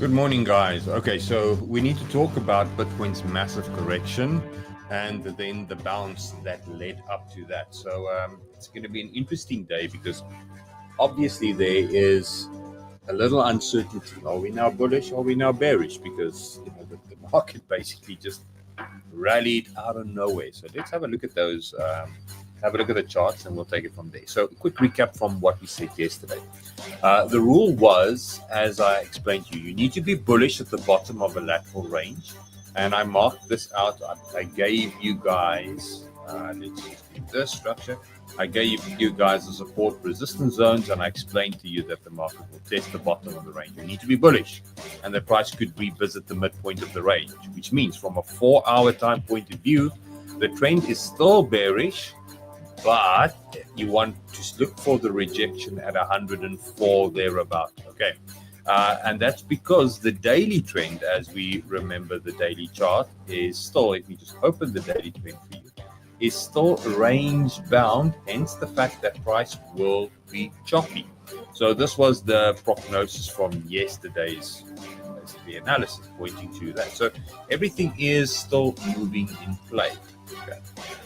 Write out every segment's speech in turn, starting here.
Good morning, guys. Okay, so we need to talk about Bitcoin's massive correction and then the bounce that led up to that. So it's going to be an interesting day because obviously there is a little uncertainty. Are we now bullish? Are we now bearish? Because the market basically just rallied out of nowhere. So let's have a look at those. Have a look at the charts and we'll take it from there. So a quick recap from what we said yesterday. The rule was, as I explained to you, you need to be bullish at the bottom of a lateral range. And I marked this out. I gave you guys, let's just do this structure. I gave you guys the support resistance zones, and I explained to you that the market will test the bottom of the range. You need to be bullish, and the price could revisit the midpoint of the range, which means from a 4-hour time point of view, the trend is still bearish, but you want to look for the rejection at 104 thereabout. Okay. And that's because the daily trend, as we remember the daily chart, is still, if we just open the daily trend for you, is still range bound, hence the fact that price will be choppy. So this was the prognosis from yesterday's analysis pointing to that. So everything is still moving in play. Okay.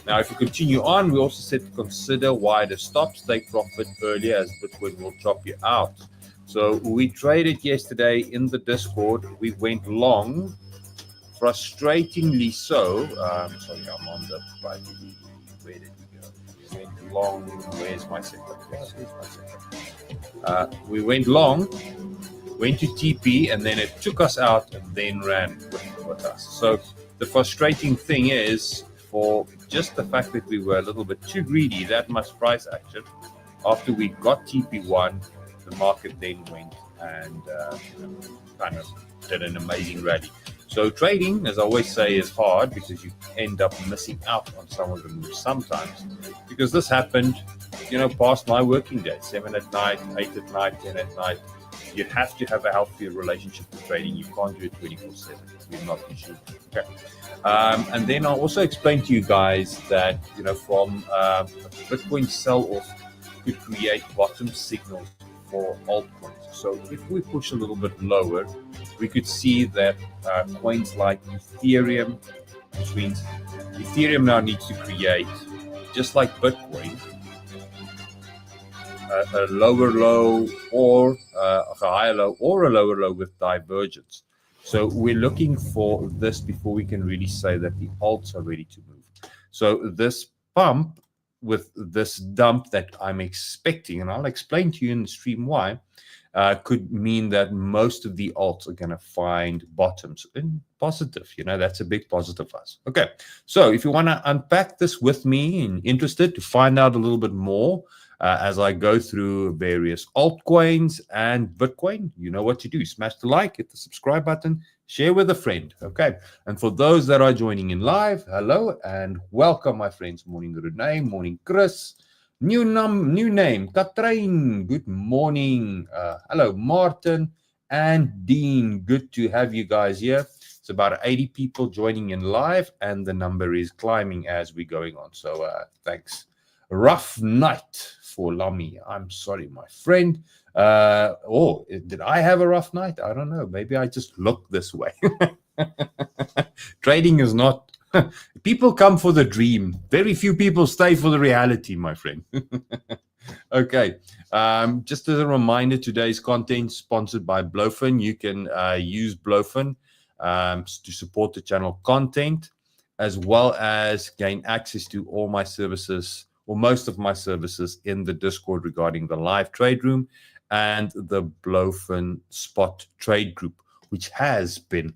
Now, if we continue on, we also said to consider wider stops, take profit earlier as Bitcoin will chop you out. So we traded yesterday in the Discord. We went long, frustratingly so. Sorry, I'm on the right. Where did we go? We went long. Where's my setup? We went long, went to TP, and then it took us out and then ran with us. So the frustrating thing is, for just the fact that we were a little bit too greedy, that much price action, after we got TP1, the market then went and kind of did an amazing rally. So trading, as I always say, is hard because you end up missing out on some of the moves sometimes. Because this happened, past my working day, 7 at night, 8 at night, 10 at night. You have to have a healthy relationship with trading. You can't do it 24/7. We're not sure. Okay. And then I'll also explain to you guys that, from Bitcoin sell-off could create bottom signals for altcoins. So if we push a little bit lower, we could see that coins like Ethereum, which means Ethereum now needs to create, just like Bitcoin, a lower low or a higher low or a lower low with divergence. So we're looking for this before we can really say that the alts are ready to move. So this pump with this dump that I'm expecting, and I'll explain to you in the stream why, could mean that most of the alts are going to find bottoms in positive. That's a big positive for us. Okay, so if you want to unpack this with me and interested to find out a little bit more as I go through various altcoins and Bitcoin, you know what to do. Smash the like, hit the subscribe button, share with a friend. Okay, and for those that are joining in live, hello and welcome, my friends. Morning, Renee. Morning, Chris. New name, Katrine. Good morning. Hello, Martin and Dean. Good to have you guys here. It's about 80 people joining in live, and the number is climbing as we're going on. So thanks. Rough night for Lami. I'm sorry, my friend. Did I have a rough night? I don't know. Maybe I just look this way. Trading is not. People come for the dream. Very few people stay for the reality, my friend. Okay. Just as a reminder, today's content sponsored by BloFin. You can use BloFin to support the channel content, as well as gain access to all my services, or most of my services, in the Discord regarding the live trade room and the BloFin spot trade group, which has been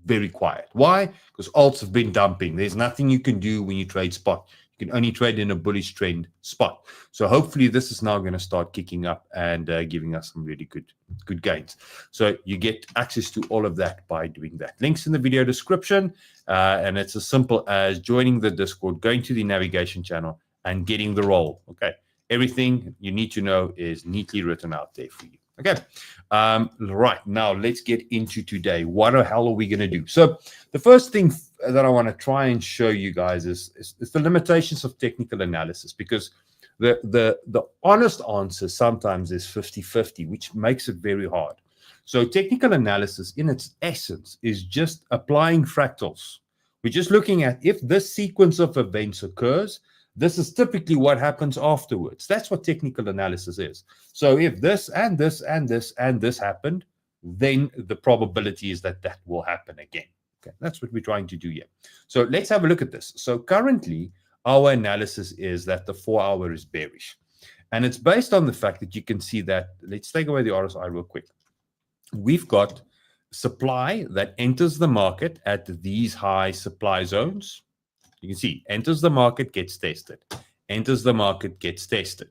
very quiet. Why? Because alts have been dumping. There's nothing you can do when you trade spot. You can only trade in a bullish trend spot. So hopefully this is now going to start kicking up and giving us some really good gains. So you get access to all of that by doing that. Links in the video description. And it's as simple as joining the Discord, going to the navigation channel, and getting the role. Okay. Everything you need to know is neatly written out there for you. Okay. Right. Now let's get into today. What the hell are we going to do? So the first thing that I want to try and show you guys is the limitations of technical analysis, because the honest answer sometimes is 50-50, which makes it very hard. So technical analysis in its essence is just applying fractals. We're just looking at if this sequence of events occurs, this is typically what happens afterwards. That's what technical analysis is. So if this and this and this and this happened, then the probability is that that will happen again. Okay, that's what we're trying to do here. So let's have a look at this. So currently, our analysis is that the 4-hour is bearish. And it's based on the fact that you can see that, let's take away the RSI real quick. We've got supply that enters the market at these high supply zones. You can see, enters the market, gets tested. Enters the market, gets tested.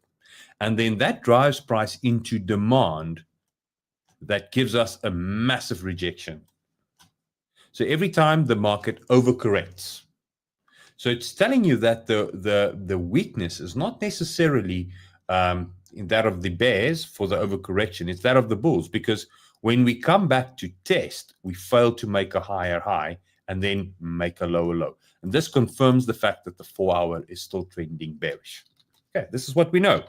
And then that drives price into demand that gives us a massive rejection. So every time the market overcorrects. So it's telling you that the weakness is not necessarily in that of the bears for the overcorrection. It's that of the bulls, because when we come back to test, we fail to make a higher high and then make a lower low. And this confirms the fact that the 4-hour is still trending bearish. Okay, this is what we know.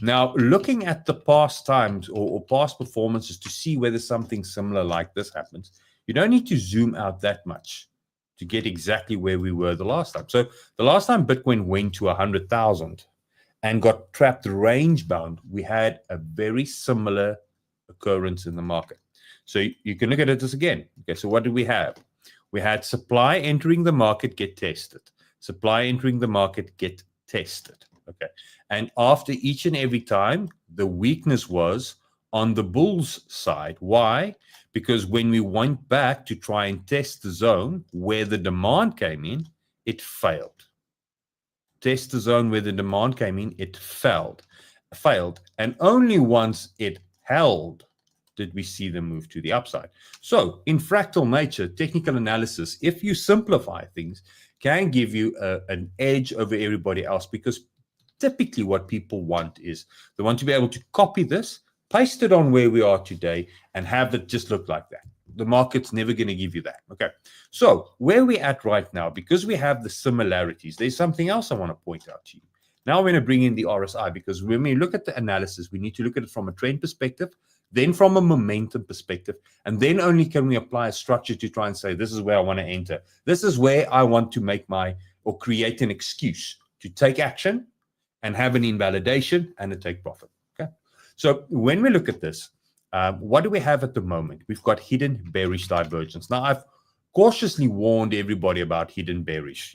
Now, looking at the past times or past performances to see whether something similar like this happens, you don't need to zoom out that much to get exactly where we were the last time. So the last time Bitcoin went to 100,000 and got trapped range bound, we had a very similar occurrence in the market. So you can look at it as again. Okay, so what did we have? We had supply entering the market, get tested. Supply entering the market, get tested. Okay, and after each and every time, the weakness was on the bulls side. Why? Because when we went back to try and test the zone where the demand came in, it failed. Test the zone where the demand came in, it failed. And only once it held did we see them move to the upside. So in fractal nature, technical analysis, if you simplify things, can give you an edge over everybody else, because typically what people want is they want to be able to copy this, paste it on where we are today, and have it just look like that. The market's never going to give you that. Okay. So where we're at right now, because we have the similarities, there's something else I want to point out to you. Now we're going to bring in the RSI, because when we look at the analysis, we need to look at it from a trend perspective, then from a momentum perspective, and then only can we apply a structure to try and say, this is where I want to enter. This is where I want to make or create an excuse to take action and have an invalidation and a take profit. Okay. So when we look at this, what do we have at the moment? We've got hidden bearish divergence. Now, I've cautiously warned everybody about hidden bearish,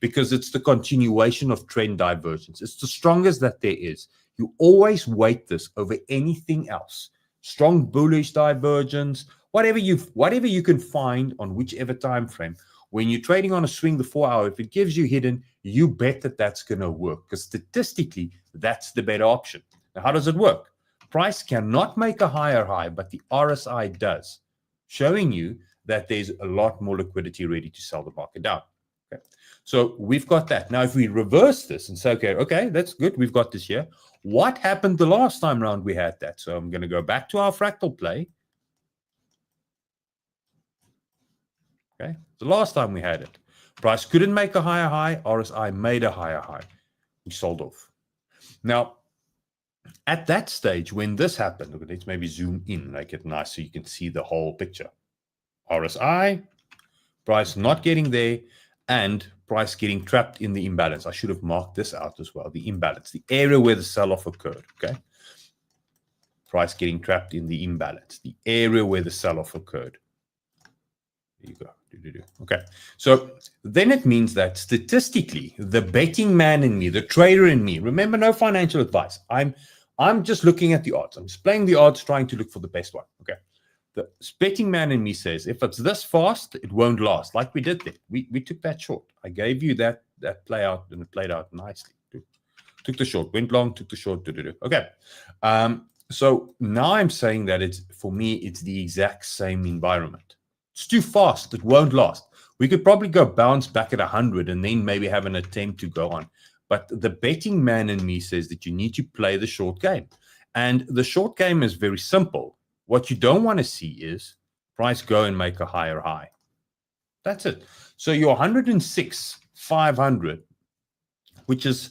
because it's the continuation of trend divergence. It's the strongest that there is. You always weight this over anything else. Strong bullish divergence, whatever you can find on whichever time frame. When you're trading on a swing, the 4-hour, if it gives you hidden, you bet that that's going to work, because statistically, that's the better option. Now, how does it work? Price cannot make a higher high, but the RSI does, showing you that there's a lot more liquidity ready to sell the market down. Okay. So we've got that. Now, if we reverse this and say, okay, that's good. We've got this here. What happened the last time round we had that? So I'm going to go back to our fractal play. Okay. The last time we had it, price couldn't make a higher high. RSI made a higher high. We sold off. Now, at that stage, when this happened, let's maybe zoom in, make it nice so you can see the whole picture. RSI, price not getting there, and price getting trapped in the imbalance. I should have marked this out as well. The imbalance, the area where the sell-off occurred. Okay. Price getting trapped in the imbalance, the area where the sell-off occurred. There you go. Okay. So then it means that statistically, the betting man in me, the trader in me, remember, no financial advice. I'm just looking at the odds. I'm just playing the odds, trying to look for the best one. Okay. The betting man in me says, if it's this fast, it won't last. Like we did there. We took that short. I gave you that play out, and it played out nicely. Took the short, went long, took the short. Okay. So now I'm saying that for me, it's the exact same environment. It's too fast. It won't last. We could probably go bounce back at 100 and then maybe have an attempt to go on. But the betting man in me says that you need to play the short game. And the short game is very simple. What you don't want to see is price go and make a higher high. That's it. So your 106,500, which is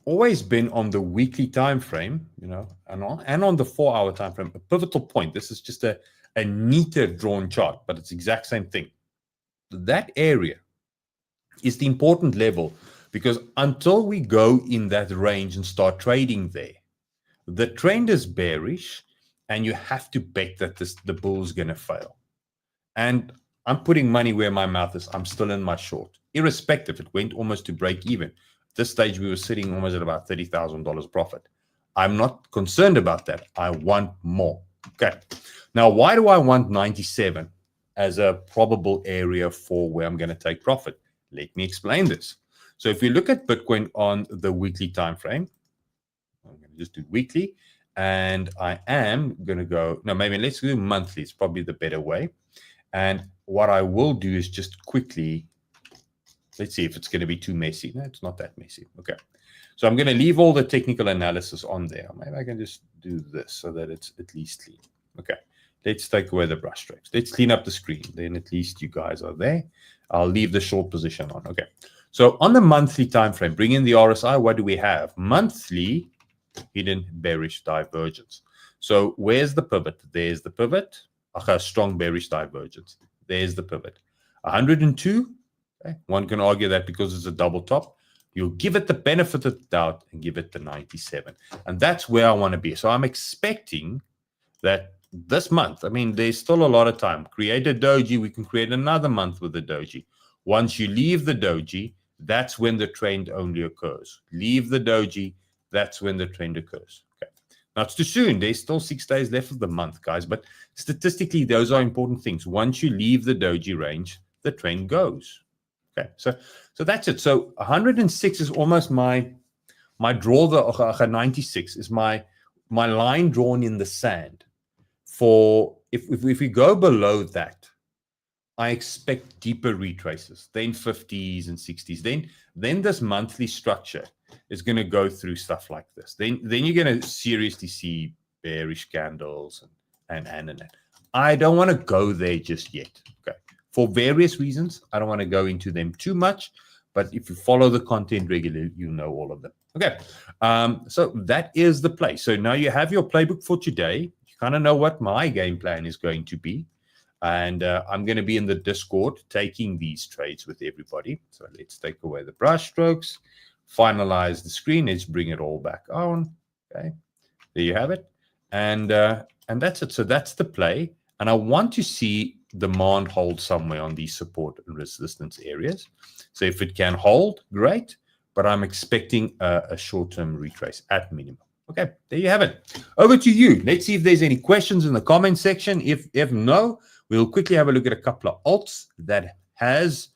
always been on the weekly time frame, you know, and on the 4-hour time frame, a pivotal point. This is just a neater drawn chart, but it's the exact same thing. That area is the important level, because until we go in that range and start trading there, the trend is bearish, and you have to bet that the bull's going to fail. And I'm putting money where my mouth is. I'm still in my short, irrespective. It went almost to break even. At this stage, we were sitting almost at about $30,000 profit. I'm not concerned about that. I want more. Okay. Now, why do I want 97 as a probable area for where I'm going to take profit? Let me explain this. So if you look at Bitcoin on the weekly time frame, I'm going to just do weekly, and I am going to go, no, maybe let's do monthly. It's probably the better way. And what I will do is just quickly, let's see if it's going to be too messy. No, it's not that messy. Okay. So I'm going to leave all the technical analysis on there. Maybe I can just do this so that it's at least clean. Okay. Let's take away the brush strokes. Let's clean up the screen. Then at least you guys are there. I'll leave the short position on. Okay. So on the monthly time frame, bring in the RSI. What do we have? Monthly hidden bearish divergence. So where's the pivot? There's the pivot. A strong bearish divergence. There's the pivot. 102. Okay. One can argue that because it's a double top, you'll give it the benefit of the doubt and give it the 97. And that's where I want to be. So I'm expecting that this month, I mean, there's still a lot of time. Create a doji. We can create another month with the doji. Once you leave the doji, that's when the trend only occurs. Leave the doji. That's when the trend occurs. Okay. Now, it's too soon. There's still 6 days left of the month, guys. But statistically, those are important things. Once you leave the doji range, the trend goes. Okay. So that's it. So 106 is almost my draw. The 96 is my line drawn in the sand. For if we go below that, I expect deeper retraces, then 50s and 60s. Then this monthly structure is going to go through stuff like this. Then you're going to seriously see bearish candles and. I don't want to go there just yet. Okay, for various reasons, I don't want to go into them too much. But if you follow the content regularly, you know all of them. Okay, so that is the play. So now you have your playbook for today. Kind of know what my game plan is going to be. And I'm going to be in the Discord taking these trades with everybody. So let's take away the brush strokes, finalize the screen. Let's bring it all back on. Okay, there you have it. And that's it. So that's the play. And I want to see demand hold somewhere on these support and resistance areas. So if it can hold, great. But I'm expecting a short-term retrace at minimum. Okay, there you have it. Over to you. Let's see if there's any questions in the comment section. If no, we'll quickly have a look at a couple of alts that has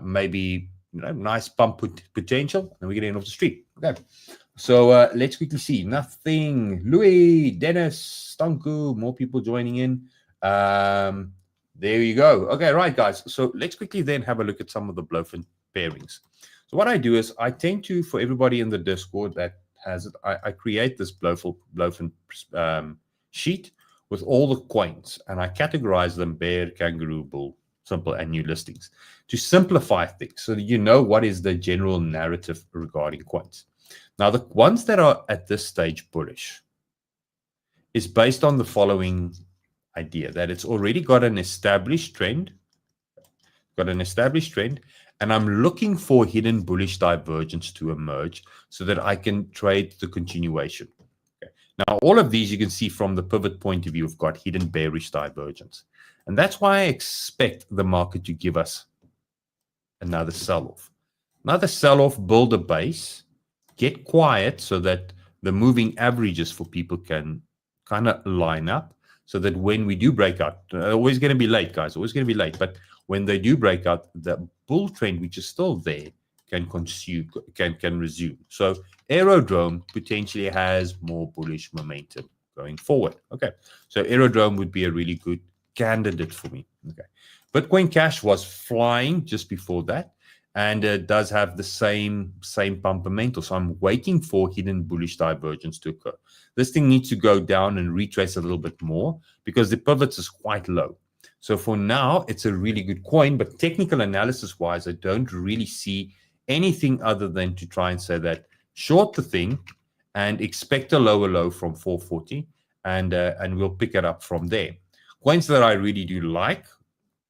maybe nice pump potential, and we're getting off the street. Okay, so let's quickly see. Nothing. Louis, Dennis, Stanku, more people joining in. There you go. Okay, right, guys. So let's quickly then have a look at some of the BloFin pairings. So what I do is I tend to, for everybody in the Discord that has it, I create this BloFin sheet with all the coins, and I categorize them: bear, kangaroo, bull, simple, and new listings, to simplify things so that you know what is the general narrative regarding coins. Now, the ones that are at this stage bullish is based on the following idea: that it's already got an established trend, and I'm looking for hidden bullish divergence to emerge so that I can trade the continuation. Okay. Now, all of these you can see from the pivot point of view have got hidden bearish divergence. And that's why I expect the market to give us another sell-off. Another sell-off, build a base, get quiet so that the moving averages for people can kind of line up, so that when we do break out, always going to be late, guys, always going to be late, but when they do break out, the bull trend, which is still there, can resume. So Aerodrome potentially has more bullish momentum going forward. Okay, so Aerodrome would be a really good candidate for me. Okay, Bitcoin Cash was flying just before that, and it does have the same fundamental. So I'm waiting for hidden bullish divergence to occur. This thing needs to go down and retrace a little bit more because the pivots is quite low. So for now, it's a really good coin, but technical analysis wise, I don't really see anything other than to try and say that short the thing, and expect a lower low from 440, and we'll pick it up from there. Coins that I really do like,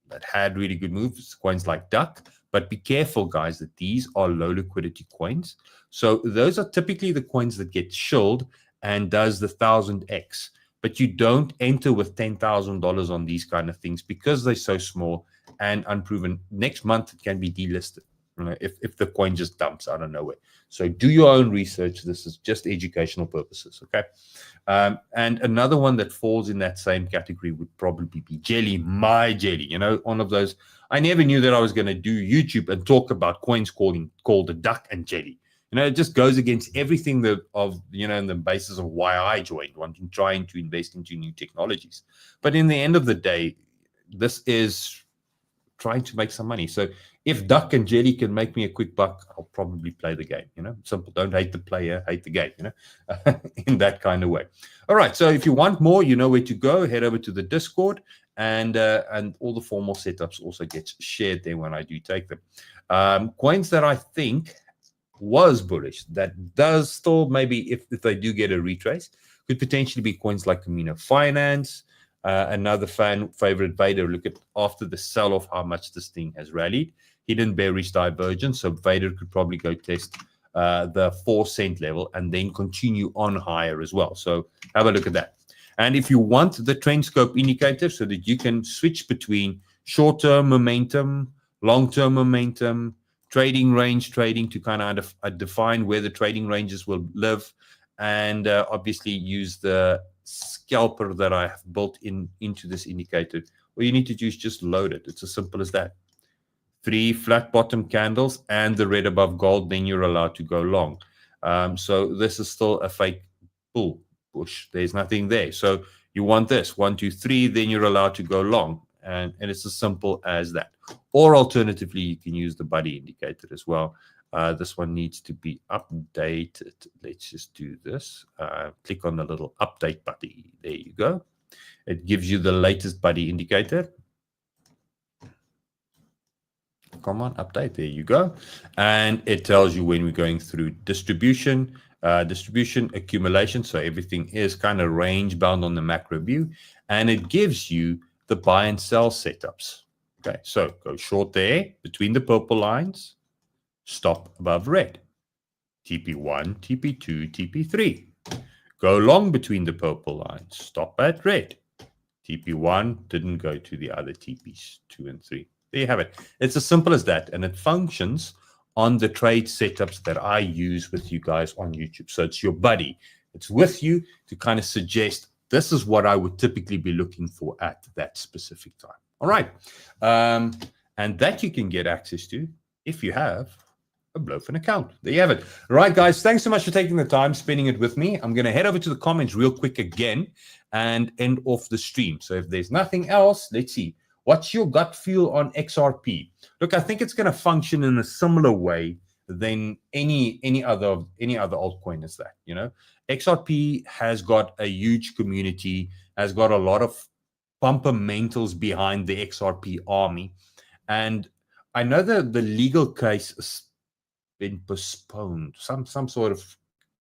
that had really good moves, coins like Duck, but be careful, guys, that these are low liquidity coins. So those are typically the coins that get shilled and does the 1000x. But you don't enter with $10,000 on these kind of things because they're so small and unproven. Next month, it can be delisted, you know, if the coin just dumps out of nowhere. So do your own research. This is just educational purposes, okay? And another one that falls in that same category would probably be Jelly, my Jelly. You know, one of those. I never knew that I was going to do YouTube and talk about coins called the Duck and Jelly. You know, it just goes against everything in the basis of why I joined, trying to invest into new technologies. But in the end of the day, this is trying to make some money. So if Duck and Jelly can make me a quick buck, I'll probably play the game. You know, simple. Don't hate the player, hate the game. You know, in that kind of way. All right. So if you want more, you know where to go. Head over to the Discord, and all the formal setups also get shared there when I do take them. Coins that I think was bullish, that does still, maybe if they do get a retrace, could potentially be coins like KMNO Finance. Another favorite, VADER. Look at after the sell-off how much this thing has rallied. Hidden bearish divergence, so VADER could probably go test the 4 cent level and then continue on higher as well. So have a look at that. And if you want the trend scope indicator so that you can switch between short-term momentum, long-term momentum, trading range trading to kind of define where the trading ranges will live, and obviously use the scalper that I have built into this indicator. All you need to do is just load it. It's as simple as that. 3 flat bottom candles and the red above gold, then you're allowed to go long. So this is still a fake bull push. There's nothing there. So you want this 1, 2, 3, then you're allowed to go long. And it's as simple as that. Or alternatively, you can use the buddy indicator as well. This one needs to be updated. Let's just do this. Click on the little update buddy. There you go. It gives you the latest buddy indicator. Come on, update. There you go. And it tells you when we're going through distribution, accumulation. So everything is kind of range bound on the macro view. And it gives you the buy and sell setups. Okay, so go short there between the purple lines, stop above red. TP1, TP2, TP3. Go long between the purple lines, stop at red. TP1 didn't go to the other TPs, 2 and 3. There you have it. It's as simple as that, and it functions on the trade setups that I use with you guys on YouTube. So it's your buddy. It's with you to kind of suggest this is what I would typically be looking for at that specific time. All right. And that you can get access to if you have a BloFin account. There you have it. All right, guys. Thanks so much for taking the time, spending it with me. I'm going to head over to the comments real quick again and end off the stream. So if there's nothing else, let's see. What's your gut feel on XRP? Look, I think it's going to function in a similar way than any other altcoin is that, you know. XRP has got a huge community, has got a lot of fundamentals behind the XRP army. And I know that the legal case has been postponed, some sort of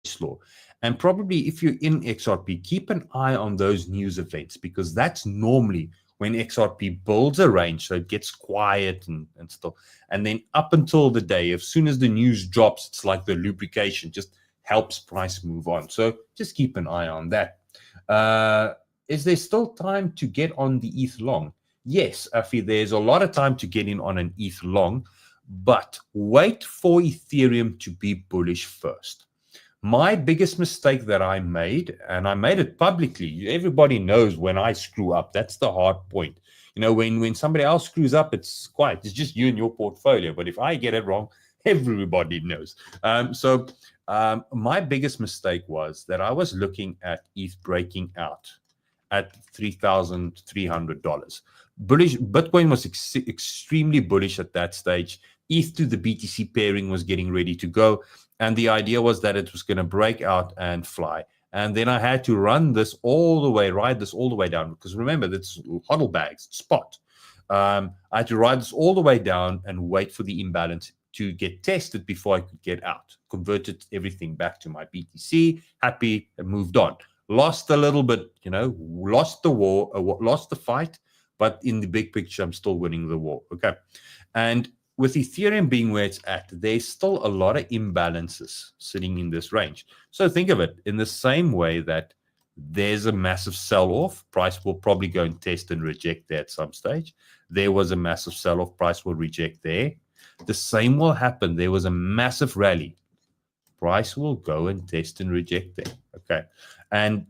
case law. And probably if you're in XRP, keep an eye on those news events, because that's normally when XRP builds a range, so it gets quiet and stuff. And then up until the day, as soon as the news drops, it's like the lubrication, just helps price move on. So just keep an eye on that. Is there still time to get on the ETH long? Yes, Afi, there's a lot of time to get in on an ETH long, but wait for Ethereum to be bullish first. My biggest mistake that I made, and I made it publicly, everybody knows when I screw up, that's the hard point. You know, when somebody else screws up, it's quiet. It's just you and your portfolio. But if I get it wrong, everybody knows. My biggest mistake was that I was looking at ETH breaking out at $3,300. Bullish, Bitcoin was extremely bullish at that stage. ETH to the BTC pairing was getting ready to go. And the idea was that it was going to break out and fly. And then I had to ride this all the way down. Because remember, that's HODL bags, spot. I had to ride this all the way down and wait for the imbalance to get tested before I could get out. Converted everything back to my BTC, happy, and moved on. Lost a little bit, lost the war, lost the fight, but in the big picture, I'm still winning the war. Okay. And with Ethereum being where it's at, there's still a lot of imbalances sitting in this range. So think of it in the same way that there's a massive sell-off. Price will probably go and test and reject there at some stage. There was a massive sell-off. Price will reject there. The same will happen. There was a massive rally. Price will go and test and reject there. Okay. And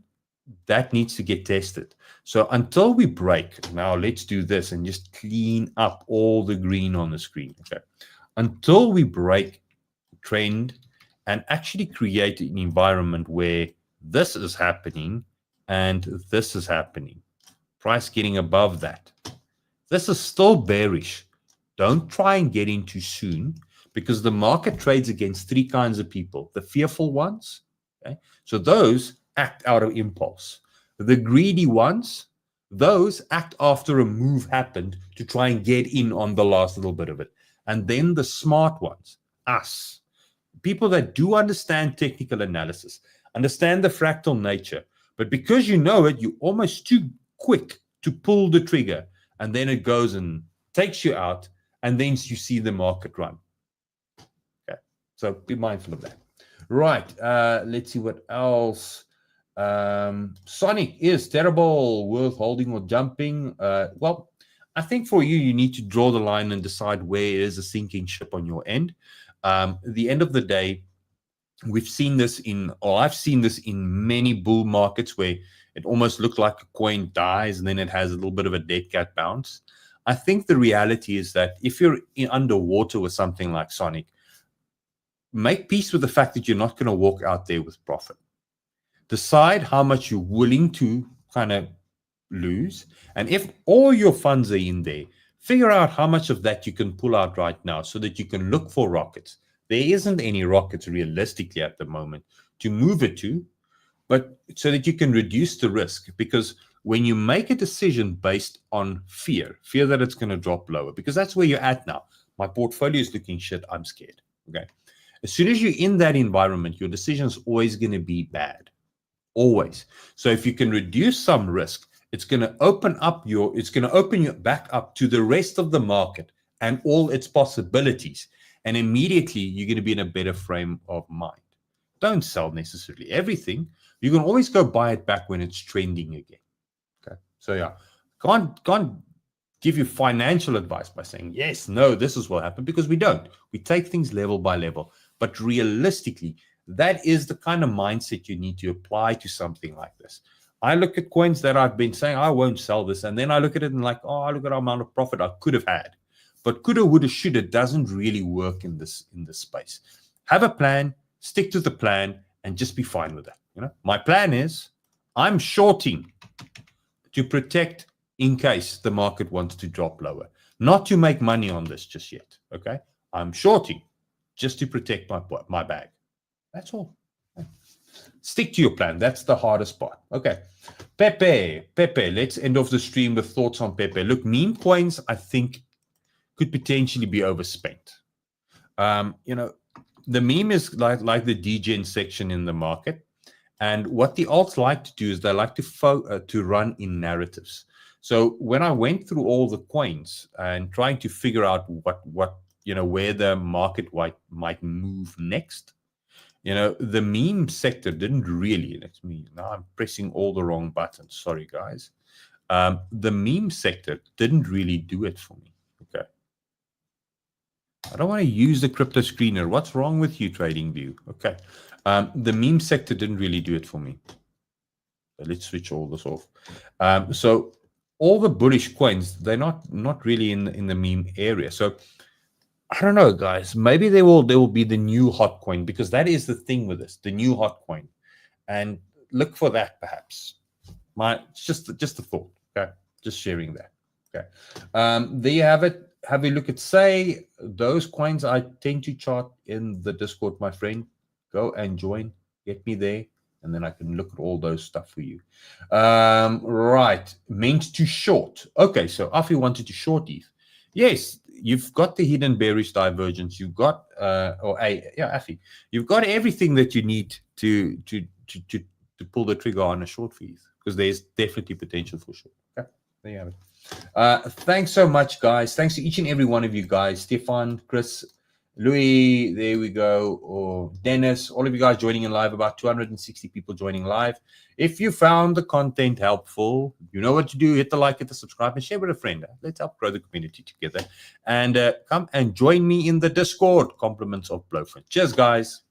that needs to get tested. So until we break, now let's do this and just clean up all the green on the screen. Okay. Until we break trend and actually create an environment where this is happening and this is happening, price getting above that. This is still bearish. Don't try and get in too soon, because the market trades against three kinds of people. The fearful ones, okay? So those act out of impulse. The greedy ones, those act after a move happened to try and get in on the last little bit of it. And then the smart ones, us, people that do understand technical analysis, understand the fractal nature, but because you know it, you're almost too quick to pull the trigger, and then it goes and takes you out, and then you see the market run. Okay, so be mindful of that. Right, let's see what else. Sonic is terrible, worth holding or jumping. Well, I think for you, you need to draw the line and decide where it is a sinking ship on your end. At the end of the day, we've seen this I've seen this in many bull markets where it almost looked like a coin dies and then it has a little bit of a dead cat bounce. I think the reality is that if you're underwater with something like Sonic, make peace with the fact that you're not going to walk out there with profit. Decide how much you're willing to kind of lose. And if all your funds are in there, figure out how much of that you can pull out right now so that you can look for rockets. There isn't any rockets realistically at the moment to move it to, but so that you can reduce the risk. Because when you make a decision based on fear that it's going to drop lower, because that's where you're at now. My portfolio is looking shit, I'm scared. Okay. As soon as you're in that environment, your decision is always going to be bad. Always. So if you can reduce some risk, it's going to open you back up to the rest of the market and all its possibilities. And immediately you're going to be in a better frame of mind. Don't sell necessarily everything. You can always go buy it back when it's trending again. Okay. So yeah, can't give you financial advice by saying, yes, no, this is what happened, because we don't. We take things level by level. But realistically, that is the kind of mindset you need to apply to something like this. I look at coins that I've been saying, I won't sell this. And then I look at it and like, oh, look at the amount of profit I could have had. But coulda, woulda, shoulda doesn't really work in this space. Have a plan, stick to the plan, and just be fine with that. My plan is I'm shorting to protect in case the market wants to drop lower, not to make money on this just yet. Okay, I'm shorting just to protect my bag. That's all. Stick to your plan. That's the hardest part. Okay. PEPE. Let's end off the stream with thoughts on PEPE. Look, meme coins, I think, could potentially be overspent. The meme is like the degen section in the market. And what the alts like to do is they like to run in narratives. So when I went through all the coins and trying to figure out where the market might move next, the meme sector didn't really, now I'm pressing all the wrong buttons. Sorry, guys. The meme sector didn't really do it for me. Okay. I don't want to use the crypto screener. What's wrong with you, TradingView? Okay. The meme sector didn't really do it for me. So let's switch all this off. So all the bullish coins, they're not really in the meme area. So I don't know, guys. Maybe there will be the new hot coin, because that is the thing with this, the new hot coin, and look for that perhaps. It's just a thought. Okay, just sharing that. Okay, there you have it. Have a look at say those coins. I tend to chart in the Discord, my friend. Go and join. Get me there, and then I can look at all those stuff for you. Right, meant to short. Okay, so Afi wanted to short ETH. Yes, you've got the hidden bearish divergence. You've got AFI. You've got everything that you need to pull the trigger on a short freeze, because there's definitely potential for short. Okay, there you have it. Thanks so much, guys. Thanks to each and every one of you guys. Stefan, Chris, Louis, there we go, or Dennis, all of you guys joining in live, about 260 people joining live. If you found the content helpful, you know what to do. Hit the like, hit the subscribe, and share with a friend. Let's help grow the community together. And come and join me in the Discord. Compliments of BloFin. Cheers, guys.